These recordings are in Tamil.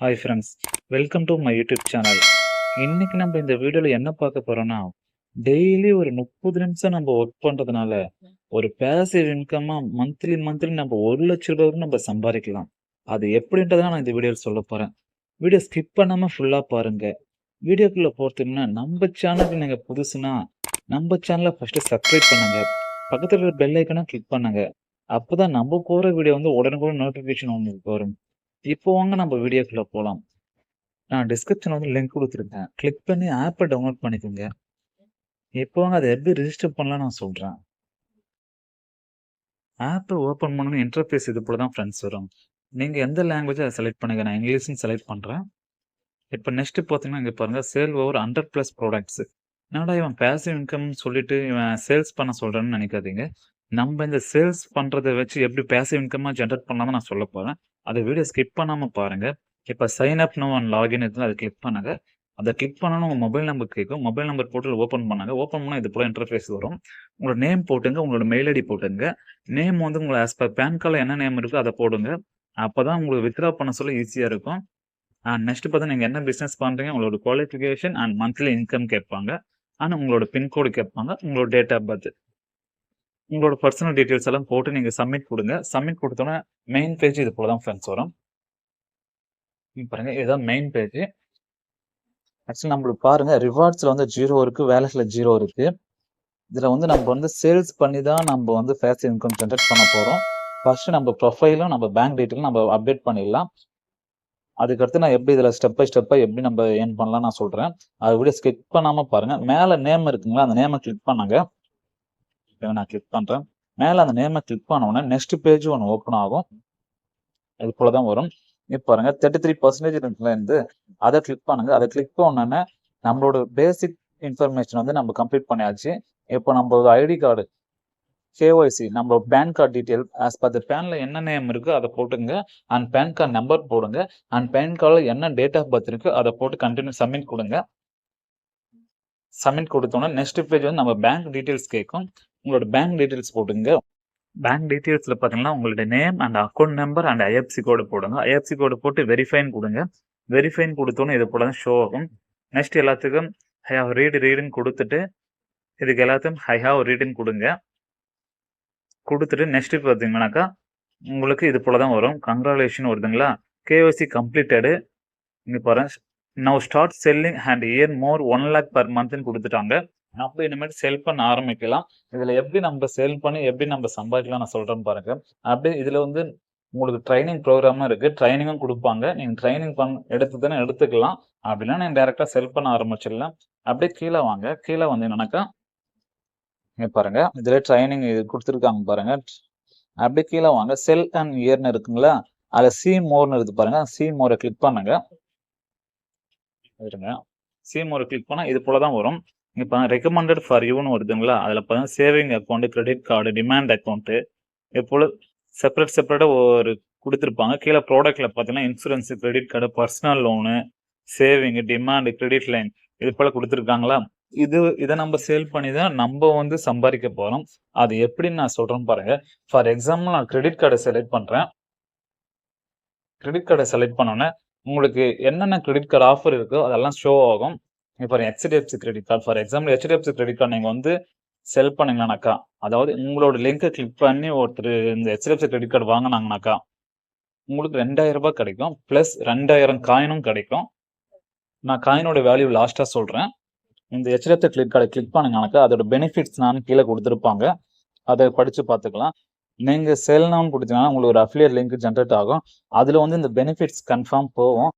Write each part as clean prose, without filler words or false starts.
Hi friends, welcome to my YouTube channel. இன்னைக்கு நம்ம இந்த வீடியோவில் என்ன பார்க்க போறோம்னா, டெய்லி ஒரு 30 நிமிஷம் நம்ம ஒர்க் பண்ணுறதுனால ஒரு பேசிவ் இன்கம்மாக மந்த்லி மந்த்லி நம்ம 1,00,000 ரூபாய் வரை நம்ம சம்பாதிக்கலாம். அது எப்படின்றத நான் இந்த வீடியோவில் சொல்ல போகிறேன். வீடியோ ஸ்கிப் பண்ணாமல் ஃபுல்லாக பாருங்க. வீடியோக்குள்ளே போகிறதுக்குன்னா நம்ம சேனலுக்கு நீங்கள் புதுசுனா நம்ம சேனலை ஃபஸ்ட்டு சப்ஸ்கிரைப் பண்ணுங்க. பக்கத்தில் இருக்கிற பெல் ஐக்கனை கிளிக் பண்ணுங்க. அப்போ தான் நம்ம போகிற வீடியோ வந்து உடனுக்குடன் நோட்டிஃபிகேஷன் உங்களுக்கு வரும். இப்போ வாங்க நம்ம வீடியோக்குள்ளே போகலாம். நான் டிஸ்கிரிப்ஷன்ல வந்து லிங்க் குடுத்துருக்கேன். கிளிக் பண்ணி ஆப்ப டவுன்லோட் பண்ணிக்கோங்க. இப்போ அத எப்படி ரிஜிஸ்டர் பண்ணலாம்னு நான் சொல்றேன். ஆப்ப ஓப்பன் பண்ணணும் இன்டர்ஃபேஸ் இது போல தான் ஃப்ரெண்ட்ஸ் வரும். நீங்க எந்த லாங்குவேஜ் அத செலக்ட் பண்ணுங்க. நான் இங்கிலீஷ்னு செலக்ட் பண்றேன். இப்ப நெக்ஸ்ட் பார்த்தீங்கன்னா, இங்க பாருங்க சேல் ஓவர் 100+ ப்ராடக்ட்ஸ். என்னடா இவன் பேசிவ் இன்கம்னு சொல்லிட்டு இவன் சேல்ஸ் பண்ண சொல்றான்னு நெனைக்காதீங்க. நம்ம இந்த சேல்ஸ் பண்றத வச்சு எப்படி பேசிவ் இன்கம்மா ஜெனரேட் பண்ணலாம்னு நான் சொல்லப் போறேன். அத வீடியோ ஸ்கிப் பண்ணாம பாருங்க. இப்ப sign up now and login இருக்குல்ல அத கிளிக் பண்ணுங்க. அத கிளிக் பண்ணோனே உங்க மொபைல் நம்பர் கேட்கும். மொபைல் நம்பர் போட்டு ஓப்பன் பண்ணுங்க. ஓப்பன் பண்ணா இது போல இன்டர்ஃபேஸ் வரும். உங்களோட நேம் போட்டுங்க. உங்களோட மெயில் ஐடி போட்டுங்க. நேம் வந்து உங்கள ஆஸ் பர் பான் கார்ட்ல என்ன நேம் இருக்கோ அத போடுங்க. அப்பதான் உங்களுக்கு வித்ட்ரா பண்ண சொல்ல ஈஸியா இருக்கும். நெக்ஸ்ட் பார்த்தா நீங்க என்ன பிசினஸ் பண்றீங்க, உங்களோட குவாலிஃபிகேஷன் அண்ட் மந்த்லி இன்கம் கேட்பாங்க. உங்களோட பின் கோடு கேட்பாங்க. உங்களோட டேட் ஆஃப் பர்த். உங்களோட பர்சனல் டீடைல்ஸ் எல்லாம் போட்டு நீங்க சப்மிட் குடுங்க. சப்மிட் குடுத்தோனே மெயின் பேஜ் இது போல தான் ஃபிரெண்ட்ஸ் வரும். இங்க பாருங்க இதுதான் மெயின் பேஜ். ஆக்சுவலி நம்மளுக்கு பாருங்க ரிவார்ட்ஸ்ல வந்து 0 இருக்கு. வேலட்ல 0 இருக்கு. இதுல வந்து நம்ம வந்து சேல்ஸ் பண்ணி தான் நம்ம வந்து பேசிவ் இன்கம் ஜெனரேட் பண்ண போறோம். ஃபர்ஸ்ட் நம்ம ப்ரொஃபைலும் நம்ம பேங்க் டீடைலும் நம்ம அப்டேட் பண்ணிடலாம். அதுக்கடுத்து நான் எப்படி இதுல ஸ்டெப் பை ஸ்டெப்பா எப்படி நம்ம ஏர்ன் பண்ணலாம் நான் சொல்றேன். அது வீடியோ ஸ்கிப் பண்ணாம பாருங்க. மேல நேம் இருக்குங்களா, அந்த நேம கிளிக் பண்ணுங்க. நான் கிளிக் பண்றேன். மேல அந்த நேம கிளிக் பண்ண உடனே நெக்ஸ்ட் பேஜ் ஒன்னு ஓப்பன் ஆகும். இது போல தான் வரும். இப்ப பாருங்க 33% இருக்குல்ல இருந்து அத கிளிக் பண்ணுங்க. அத கிளிக் பண்ணோனே நம்மளோட பேசிக் இன்ஃபர்மேஷன் வந்து நம்ம கம்ப்ளீட் பண்ணியாச்சு. இப்போ நம்மளோட ஐடி கார்டு, கேஒய்சி, நம்ம PAN card detail as per the பேன்ல என்ன நேம் இருக்கோ அதை போட்டுங்க. அண்ட் பேன் கார்டு நம்பர் போடுங்க. அண்ட் பேன் கார்டுல என்ன டேட் ஆஃப் பர்த் இருக்கு அதை போட்டு கண்டினியூ சப்மிட் கொடுங்க. சப்மிட் கொடுத்தோன்னா நெக்ஸ்ட் பேஜ் வந்து நம்ம பேங்க் டீடைல்ஸ் கேட்கும். உங்களோட பேங்க் டீடைல்ஸ் போட்டுங்க. பேங்க் டீடைல்ஸ்ல பாத்தீங்கன்னா உங்களோட name and account number and IFSC code போடுங்க. ஐஎஃப்சி கோடு போட்டு வெரிஃபைன் கொடுங்க. வெரிஃபைன் கொடுத்தோன்னு இது போல ஷோ ஆகும். நெக்ஸ்ட் எல்லாத்துக்கும் ஐ ஹவ் ரீடுன்னு கொடுத்துட்டு இதுக்கு எல்லாத்தையும் ஐ ஹாவ் ரீடுன்னு கொடுங்க. கொடுத்துட்டு நெக்ஸ்ட் பார்த்தீங்கன்னாக்கா உங்களுக்கு இது போல தான் வரும். கங்க்ராச்சுலேஷன் வருதுங்களா. KYC completed. இங்க பாருங்க now start selling and year more 1 lakh per monthன்னு கொடுத்துட்டாங்க. நம்ம இனிமேல் செல் பண்ண ஆரம்பிக்கலாம். இதுல எப்படி நம்ம செல் பண்ணி எப்படி நம்ம சம்பாதிக்கலாம் நான் சொல்றேன் பாருங்க. அப்படியே இதுல வந்து உங்களுக்கு ட்ரைனிங் ப்ரோக்ராமும் இருக்கு. ட்ரைனிங்கும் கொடுப்பாங்க. நீங்க ட்ரைனிங் எடுத்துதானே எடுத்துக்கலாம். அப்படின்னா நீங்க டைரக்டா செல் பண்ண ஆரம்பிச்சிடலாம். அப்படியே கீழே வாங்க. கீழே வந்து என்னன்னாக்கா இங்க பாருங்க இதுல ட்ரைனிங் இது கொடுத்துருக்காங்க பாருங்க. அப்படியே கீழே வாங்க. செல் அண்ட் இயர்னு இருக்குங்களா, அதுல சி மோர்னு இருக்கு பாருங்க. சி மோரை கிளிக் பண்ணுங்க. இருங்க. சி மோரை கிளிக் பண்ணா இது போல தான் வரும். இப்போ ரெக்கமெண்டட் ஃபார் யூன்னு வருதுங்களா, அதுல பாருங்க saving account, credit card, demand account இது போல செப்பரேட்டா ஒரு கொடுத்துருப்பாங்க. கீழே ப்ராடக்ட்ல பார்த்தீங்கன்னா insurance, credit card, personal loan, saving, demand, credit line இது போல கொடுத்துருக்காங்களா. இதை நம்ம சேல் பண்ணி தான் நம்ம வந்து சம்பாதிக்க போறோம். அது எப்படின்னு நான் சொல்றேன் பாருங்க. ஃபார் எக்ஸாம்பிள் நான் கிரெடிட் கார்டை செலக்ட் பண்றேன். கிரெடிட் கார்டை செலக்ட் பண்ணோன்னே உங்களுக்கு என்னென்ன கிரெடிட் கார்டு ஆஃபர் இருக்கோ அதெல்லாம் ஷோ ஆகும். இப்போ HDFC credit card for example HDFC credit card நீங்க வந்து செல் பண்ணீங்கன்னாக்கா, அதாவது உங்களோட லிங்கை கிளிக் பண்ணி ஒருத்தர் இந்த ஹெச்டிஎஃப்சி கிரெடிட் கார்டு வாங்கினாங்கனாக்கா உங்களுக்கு 2000 ரூபாய் கிடைக்கும். பிளஸ் 2000 காயினும் கிடைக்கும். நான் காயினோட வேல்யூ லாஸ்டா சொல்றேன். இந்த ஹெச்டிஎஃப்சி கிரெடிட் கார்டை கிளிக் பண்ணீங்கன்னாக்கா அதோட பெனிஃபிட்ஸ் நான் கீழே கொடுத்துருப்பாங்க. அதை படிச்சு பார்த்துக்கலாம். நீங்க சேல் நவுன்னு கொடுத்தீங்கன்னா உங்களுக்கு ஒரு அஃபிலியேட் லிங்க் ஜென்ரேட் ஆகும். அதுல வந்து இந்த பெனிஃபிட்ஸ் கன்ஃபார்ம் போகும்.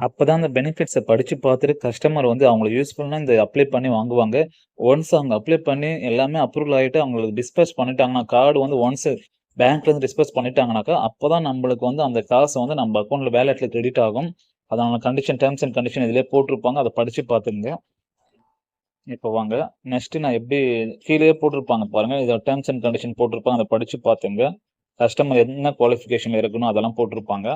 அப்பதான் அந்த பெனிஃபிட்ஸை படிச்சு பார்த்துட்டு கஸ்டமர் வந்து அவங்களுக்கு யூஸ்ஃபுல்லா இந்த அப்ளை பண்ணி வாங்குவாங்க. ஒன்ஸ் அவங்க அப்ளை பண்ணி எல்லாமே அப்ரூவல் ஆகிட்டு அவங்களுக்கு டிஸ்பேச் பண்ணிட்டாங்கன்னா, கார்டு வந்து ஒன்ஸ் பேங்க்ல இருந்து டிஸ்பேச் பண்ணிட்டாங்கனாக்கா அப்பதான் நம்மளுக்கு வந்து அந்த காசு வந்து நம்ம அக்கௌண்ட்ல வேலெட்ல கிரெடிட் ஆகும். அதனால கண்டிஷன், டேர்ம்ஸ் அண்ட் கண்டிஷன் இதுலயே போட்டிருப்பாங்க. அதை படிச்சு பார்த்துங்க. இப்போ வாங்க நெக்ஸ்ட் நான் எப்படி கீழே போட்டிருப்பாங்க பாருங்க. இதோட டேர்ம்ஸ் அண்ட் கண்டிஷன் போட்டிருப்பாங்க. அதை படிச்சு பார்த்துங்க. கஸ்டமர் என்ன குவாலிஃபிகேஷன் இருக்கணும் அதெல்லாம் போட்டிருப்பாங்க.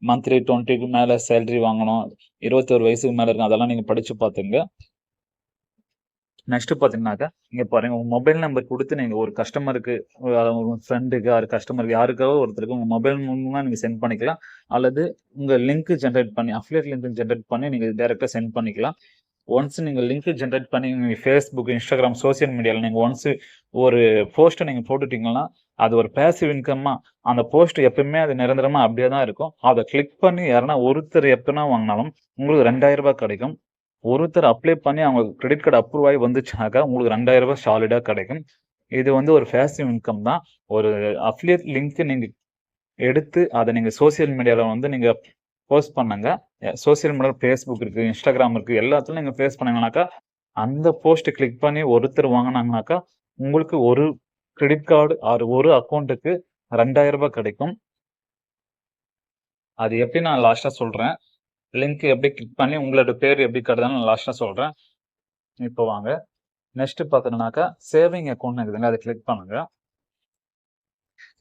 மந்த்லி 20க்கு மேல சேலரி வாங்கணும், 21 வயசுக்கு மேல இருக்கும், அதெல்லாம் நீங்க படிச்சு பார்த்துங்க. நெக்ஸ்ட் பார்த்தீங்கன்னாக்கா, இங்க பாருங்க உங்க மொபைல் நம்பர் குடுத்து நீங்க ஒரு கஸ்டமருக்கு உங்க ஃப்ரெண்டுக்கு, கஸ்டமருக்கு யாருக்காவது ஒருத்தருக்கு உங்க மொபைல் மூலமா நீங்க சென்ட் பண்ணிக்கலாம். அல்லது உங்க லிங்க் ஜெனரேட் பண்ணி அஃபிலியேட் லிங்க் ஜெனரேட் பண்ணி நீங்க டைரக்ட்டா சென்ட் பண்ணிக்கலாம். ஒன்ஸ் நீங்க லிங்க் ஜெனரேட் பண்ணி நீங்க Facebook, Instagram சோசியல் மீடியால நீங்க ஒன்ஸ் ஒரு போஸ்ட்ட நீங்க போட்டுட்டீங்கன்னா, அது ஒரு பேசிவ் இன்கம்மா அந்த போஸ்ட் எப்பவுமே அது நிரந்தரமா அப்படியே தான் இருக்கும். அத கிளிக் பண்ணி யாருன்னா ஒருத்தர் எப்பனா வாங்குனாலும் உங்களுக்கு ரூ. 2000 கிடைக்கும். ஒருத்தர் அப்ளை பண்ணி அவங்க கிரெடிட் கார்டு அப்ரூவ் ஆகி வந்துச்சுனாக்கா உங்களுக்கு ரூ. 2000 சாலிடா கிடைக்கும். இது வந்து ஒரு பேசிவ் இன்கம் தான். ஒரு அஃபிலியேட் லிங்க் நீங்க எடுத்து அத நீங்க சோசியல் மீடியால வந்து நீங்க போஸ்ட் பண்ணுங்க. சோசியல் மீடியால Facebook இருக்கு, Instagram இருக்கு. எல்லாத்துலயும் நீங்க பேஸ்ட் பண்ணீங்கனாக்கா, அந்த போஸ்ட் கிளிக் பண்ணி ஒருத்தர் வாங்குனாங்கனாக்கா, உங்களுக்கு ஒரு கிரெடிட் கார்டு ஆர் ஒரு அக்கவுண்ட்க்கு ரூ. 2000 கிடைக்கும். அது எப்படி நான் லாஸ்ட்டா சொல்றேன். லிங்க் எப்படி கிளிக் பண்ணி உங்களோட பேர் எப்படி காட்டுதுன்னு நான் லாஸ்ட்டா சொல்றேன். இப்போ வாங்க. நெக்ஸ்ட் பார்த்தீங்கன்னாக்கா, சேவிங் அக்கவுண்ட் இருக்குதுங்க. அத கிளிக் பண்ணுங்க.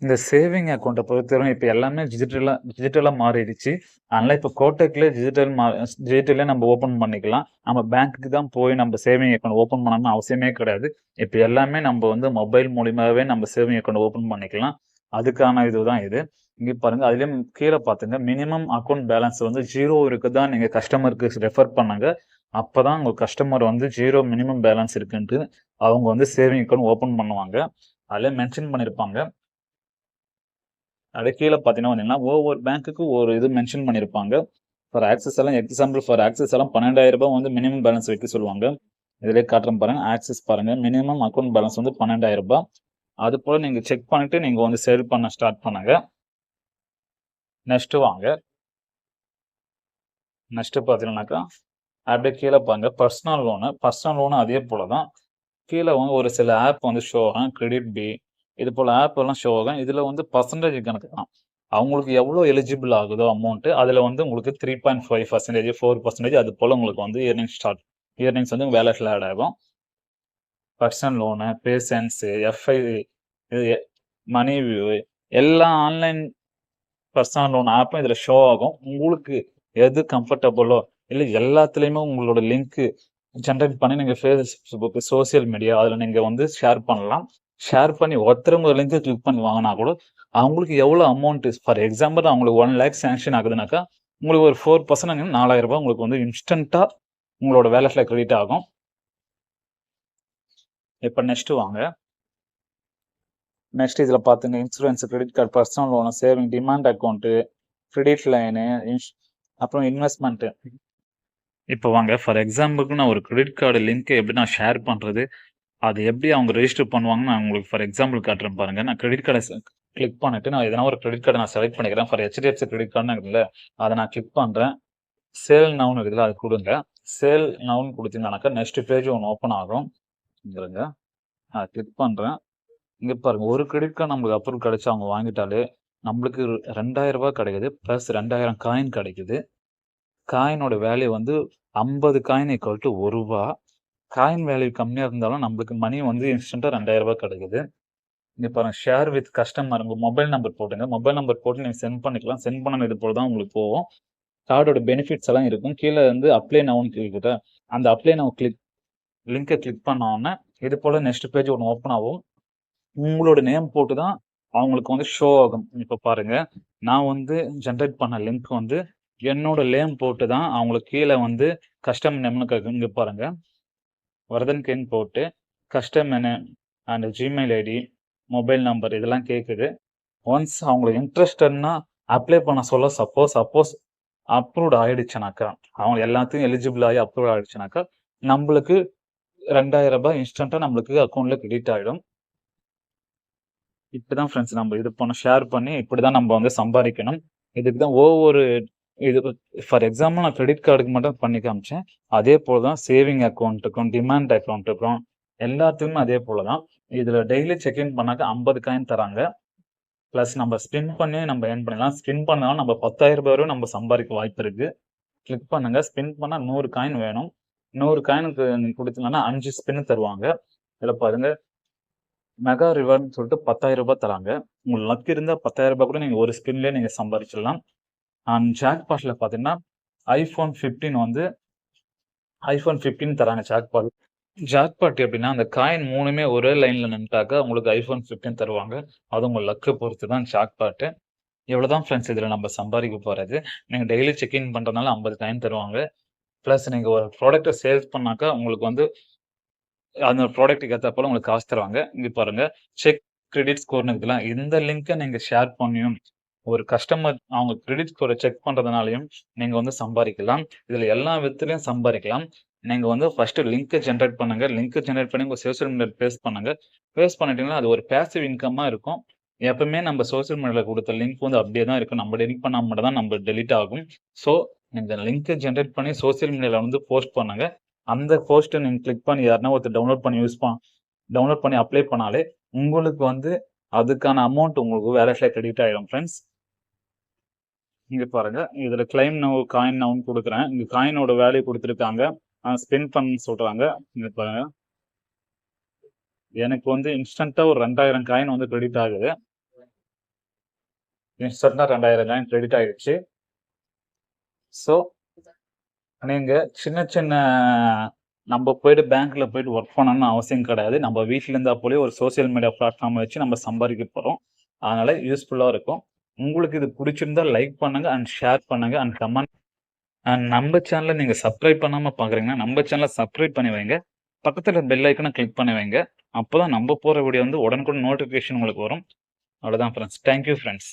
இந்த சேவிங் அக்கவுண்ட்ட பொறுத்தவரைக்கும் இப்ப எல்லாமே டிஜிட்டலா மாறிடுச்சு. அதனால இப்ப கோடக்ல டிஜிட்டலே நம்ம ஓப்பன் பண்ணிக்கலாம். நம்ம பேங்க்குக்கு தான் போய் நம்ம சேவிங் அக்கவுண்ட் ஓப்பன் பண்ணணும்னு அவசியமே கிடையாது. இப்ப எல்லாமே நம்ம வந்து மொபைல் மூலியமாவே நம்ம சேவிங் அக்கவுண்ட் ஓப்பன் பண்ணிக்கலாம். அதுக்கான இதுதான் இது. இங்க பாருங்க. அதிலயும் கீழ பாத்துங்க. மினிமம் அக்கவுண்ட் பேலன்ஸ் வந்து 0 இருக்குதா நீங்க கஸ்டமருக்கு ரெஃபர் பண்ணுங்க. அப்பதான் உங்க கஸ்டமர் வந்து 0 மினிமம் பேலன்ஸ் இருக்குன்ட்டு அவங்க வந்து சேவிங் அக்கவுண்ட் ஓப்பன் பண்ணுவாங்க. அதுல மென்ஷன் பண்ணிருப்பாங்க. அப்படியே கீழ பார்த்தீங்கன்னா, ஒவ்வொரு பேங்க்குக்கு ஒரு இது மென்ஷன் பண்ணியிருப்பாங்க. ஃபார் ஆக்சிஸ் எல்லாம் எக்ஸாம்பிள் ஃபார் ஆக்சிஸ் எல்லாம் ரூ. 12,000 வந்து மினிமம் பேலன்ஸ் வைக்க சொல்லுவாங்க. இதிலேயே காட்டுறேன் பாருங்க. ஆக்சிஸ் பாருங்க. மினிமம் அக்கவுண்ட் பேலன்ஸ் வந்து ரூ. 12,000. அதுபோல நீங்க செக் பண்ணிட்டு நீங்க வந்து சேல் பண்ண ஸ்டார்ட் பண்ணுங்க. நெக்ஸ்ட் வாங்க. நெக்ஸ்ட் பார்த்தீங்கன்னாக்கா, அப்படியே கீழ பாருங்க. பர்சனல் லோன் அதே போல தான். கீழ வந்து ஒரு சில ஆப் வந்து ஷோ ஆகும். கிரெடிட் பி இது போல ஆப் எல்லாம் ஷோ ஆகும். இதுல வந்து பெர்சன்டேஜ் கணக்கு தான். அவங்களுக்கு எவ்வளோ எலிஜிபிள் ஆகுதோ அமௌண்ட் அதுல வந்து உங்களுக்கு 3.5%, 4% அது போல உங்களுக்கு வந்து இயர்னிங்ஸ் வந்து வேலட்ல ஆட் ஆகும். பர்சனல் லோனு, பேசன்ஸ், எஃப்ஐ, மணி வியூ எல்லா ஆன்லைன் பர்சனல் லோன் ஆப்பும் இதுல ஷோ ஆகும். உங்களுக்கு எது கம்ஃபர்டபுளோ இல்ல எல்லாத்துலயுமே உங்களோட லிங்க் ஜென்ரேட் பண்ணி நீங்க Facebook, சோசியல் மீடியா அதுல நீங்க வந்து ஷேர் பண்ணலாம். ஷேர் பண்ணி ஒருத்தவங்க லிங்க் கிளிக் பண்ணி வாங்கினா கூட அவங்களுக்கு எவ்வளவு அமௌண்ட் ஃபார் எக்ஸாம்பிள் அவங்களுக்கு 1 lakh சாங்ஷன் ஆகுதுனாக்கா உங்களுக்கு ஒரு 4% 4,000 உங்களுக்கு வந்து இன்ஸ்டன்டா உங்களோட வேலட்ல கிரெடிட் ஆகும். இப்ப நெக்ஸ்ட் வாங்க. நெக்ஸ்ட் இதுல பாத்துங்க. Insurance, credit card, personal loan, saving, demand account, credit line, அப்புறம் இன்வெஸ்ட்மெண்ட். இப்போ வாங்க. ஃபார் எக்ஸாம்பிளுக்கு நான் ஒரு கிரெடிட் கார்டு லிங்க் எப்படி நான் ஷேர் பண்றது, அது எப்படி அவங்க ரெஜிஸ்டர் பண்ணுவாங்கன்னு நான் உங்களுக்கு ஃபார் எக்ஸாம்பிள் காட்டுறேன் பாருங்க. நான் கிரெடிட் கார்டை கிளிக் பண்ணிட்டு நான் எதனா ஒரு கிரெடிட் கார்டை நான் செலக்ட் பண்ணிக்கிறேன். ஃபார் HDFC கிரெடிட் கார்டுன்னு இருக்குல்ல, அதை நான் கிளிக் பண்றேன். சேல் நவுன் இருக்குல்ல, அது கொடுங்க. சேல் நவுன் கொடுத்தீங்கன்னாக்கா நெக்ஸ்ட் பேஜ் ஒன்று ஓப்பன் ஆகும். இங்க நான் கிளிக் பண்றேன். இங்க பாருங்க. ஒரு கிரெடிட் கார்டு நம்மளுக்கு அப்ரூவல் கிடைச்சு அவங்க வாங்கிட்டாலே நம்மளுக்கு ரூ. 2,000 கிடைக்குது. பிளஸ் 2000 காயின் கிடைக்குது. காயினோட வேல்யூ வந்து 50 காயின் ஈக்குவல் டு ரூ. 1. காயின் வேல்யூ கம்மியா இருந்தாலும் நம்மளுக்கு மணி வந்து இன்ஸ்டன்டா ரூ. 2,000 கிடைக்குது. இங்க பாருங்க. ஷேர் வித் கஸ்டமர் உங்க மொபைல் நம்பர் போட்டுங்க. மொபைல் நம்பர் போட்டு நீங்க சென்ட் பண்ணிக்கலாம். சென்ட் பண்ண இது போல தான் உங்களுக்கு போகும். கார்டோட பெனிஃபிட்ஸ் எல்லாம் இருக்கும். கீழே வந்து அப்ளை நவுன் கிளிக் அந்த அப்ளை நவ் லிங்கை கிளிக் பண்ண உடனே இது போல நெக்ஸ்ட் பேஜ் ஒன்று ஓப்பன் ஆகும். உங்களோட நேம் போட்டு தான் அவங்களுக்கு வந்து ஷோ ஆகும். இப்ப பாருங்க. நான் வந்து ஜென்ரேட் பண்ண லிங்க் வந்து என்னோட நேம் போட்டு தான் அவங்களுக்கு கீழே வந்து கஸ்டம் நேம்னு இங்க பாருங்க. வரதன் கேன் போட்டு custom name and Gmail ID, mobile number இதெல்லாம் கேட்குது. ஒன்ஸ் அவங்களுக்கு இன்ட்ரெஸ்டட்னா அப்ளை பண்ண சொல்ல சப்போஸ் அப்ரூவ்ட் ஆயிடுச்சுனாக்கா அவங்க எல்லாத்தையும் எலிஜிபிள் ஆகி அப்ரூவ் ஆயிடுச்சுனாக்கா நம்மளுக்கு ரூ. 2,000 இன்ஸ்டன்டா நம்மளுக்கு அக்கௌண்ட்ல கிரெடிட் ஆயிடும். இப்படிதான் ஃப்ரெண்ட்ஸ் நம்ம இது பண்ண ஷேர் பண்ணி இப்படிதான் நம்ம வந்து சம்பாதிக்கணும். இதுக்கு தான் ஒவ்வொரு இது ஃபார் எக்ஸாம்பிள் நான் கிரெடிட் கார்டுக்கு மட்டும் பண்ணி காமிச்சேன். அதே போல தான் சேவிங் அக்கௌண்ட்டுக்கும் டிமாண்ட் அக்கௌண்ட்டுக்கும் எல்லாத்துக்குமே அதே போல தான். இதுல டெய்லி செக்இன் பண்ணாக்க 50 காயின் தராங்க. பிளஸ் நம்ம ஸ்பின் பண்ணி நம்ம ஏர்ன் பண்ணிடலாம். ஸ்பின் பண்ணாலும் நம்ம 10,000 வரை நம்ம சம்பாதிக்க வாய்ப்பு இருக்கு. கிளிக் பண்ணுங்க. ஸ்பின் பண்ணா 100 காயின் வேணும். 100 காயினுக்கு நீங்க கொடுத்தீங்கன்னா 5 ஸ்பின் தருவாங்க. இதுல பாருங்க. மெகா ரிவார்ட்னு சொல்லிட்டு ரூ. 10,000 தராங்க. உங்களுக்கு லக் இருந்தா ரூ. 10,000 கூட நீங்க ஒரு ஸ்பின்லயே நீங்க சம்பாதிச்சிடலாம். அண்ட் ஜாக்பாட்ல பாத்தீங்கன்னா iPhone 15 தராங்க ஜாக்பாட். ஜாக்பாட் எப்படின்னா, அந்த காயின் 3மே ஒரே லைன்ல நின்னுட்டாக்கா, உங்களுக்கு iPhone 15 தருவாங்க. அது உங்க லக்க பொறுத்து தான் ஜாக்பாட்டு. இவ்வளோதான் ஃப்ரெண்ட்ஸ் இதுல நம்ம சம்பாரிக்க போறது. நீங்க டெய்லி செக் இன் பண்றதுனால 50 காயின் தருவாங்க. பிளஸ் நீங்க ஒரு ப்ராடக்ட்ட சேல்ஸ் பண்ணாக்கா, உங்களுக்கு வந்து அந்த ப்ராடக்ட்டுக்கு ஏத்தாப்போல உங்களுக்கு காசு தருவாங்க. இங்க பாருங்க, செக் கிரெடிட் ஸ்கோர்ன்னு இருக்குல்ல, இந்த லிங்க்க நீங்க ஷேர் பண்ணியும், ஒரு கஸ்டமர் அவங்க கிரெடிட் ஸ்கோர செக் பண்றதுனாலயும் நீங்க வந்து சம்பாரிக்கலாம். இதுல எல்லா விதத்துலயும் சம்பாரிக்கலாம். நீங்க வந்து ஃபர்ஸ்ட்டு லிங்க்க ஜெனரேட் பண்ணுங்க. லிங்க்க ஜெனரேட் பண்ணி உங்க சோசியல் மீடியால பேஸ்ட் பண்ணுங்க. பேஸ்ட் பண்ணிட்டீங்கன்னா, அது ஒரு பேசிவ் இன்கம்மா இருக்கும். எப்பவுமே நம்ம சோசியல் மீடியால குடுத்த லிங்க் வந்து அப்படியே தான் இருக்கும். நம்ம டெலீட் பண்ணா மட்டும் தான் நம்ம டெலீட் ஆகும். ஸோ, இந்த லிங்க்க ஜெனரேட் பண்ணி சோசியல் மீடியால வந்து போஸ்ட் பண்ணுங்க. அந்த போஸ்ட்ட நீங்க கிளிக் பண்ணி யாருன்னா ஒருத்தர் டவுன்லோட் பண்ணி அப்ளை பண்ணாலே, உங்களுக்கு வந்து அதுக்கான அமௌண்ட் உங்களுக்கு வேலட்ல கிரெடிட் ஆயிடும் ஃபிரெண்ட்ஸ். இங்க பாருங்க. இதுல கிளைம் நவ், காயின் நவ்ன்னு குடுக்குறேன். இங்க காயினோட வேல்யூ குடுத்துருக்காங்க. ஸ்பெண்ட் பண்ண சொல்றாங்க. இங்க பாருங்க. எனக்கு வந்து இன்ஸ்டன்ட்டா ஒரு 2000 காயின் வந்து கிரெடிட் ஆகுது. இன்ஸ்டன்ட்டா 2000 காயின் கிரெடிட் ஆயிடுச்சு. ஸோ, நீங்க சின்ன சின்ன நம்ம போயிட்டு பேங்க்ல போயிட்டு ஒர்க் பண்ணணும்னு அவசியம் கிடையாது. நம்ம வீட்ல இருந்தா போலயே ஒரு சோசியல் மீடியா பிளாட்ஃபார்ம் வச்சு நம்ம சம்பாதிக்க போறோம். அதனால யூஸ்ஃபுல்லா இருக்கும். உங்களுக்கு இது புடிச்சிருந்தா லைக் பண்ணுங்க அண்ட் ஷேர் பண்ணுங்க அண்ட் கமெண்ட். அண்ட் நம்ம சேனல நீங்க சப்ஸ்கிரைப் பண்ணாம பார்க்குறீங்கன்னா, நம்ம சேனல சப்ஸ்கிரைப் பண்ணி வைங்க. பக்கத்துல பெல் ஐகான கிளிக் பண்ணி வைங்க. அப்பதான் நம்ம போற வீடியோ வந்து உடனுக்குடன் நோட்டிஃபிகேஷன் உங்களுக்கு வரும். அவ்வளோதான் ஃபிரெண்ட்ஸ். Thank you friends.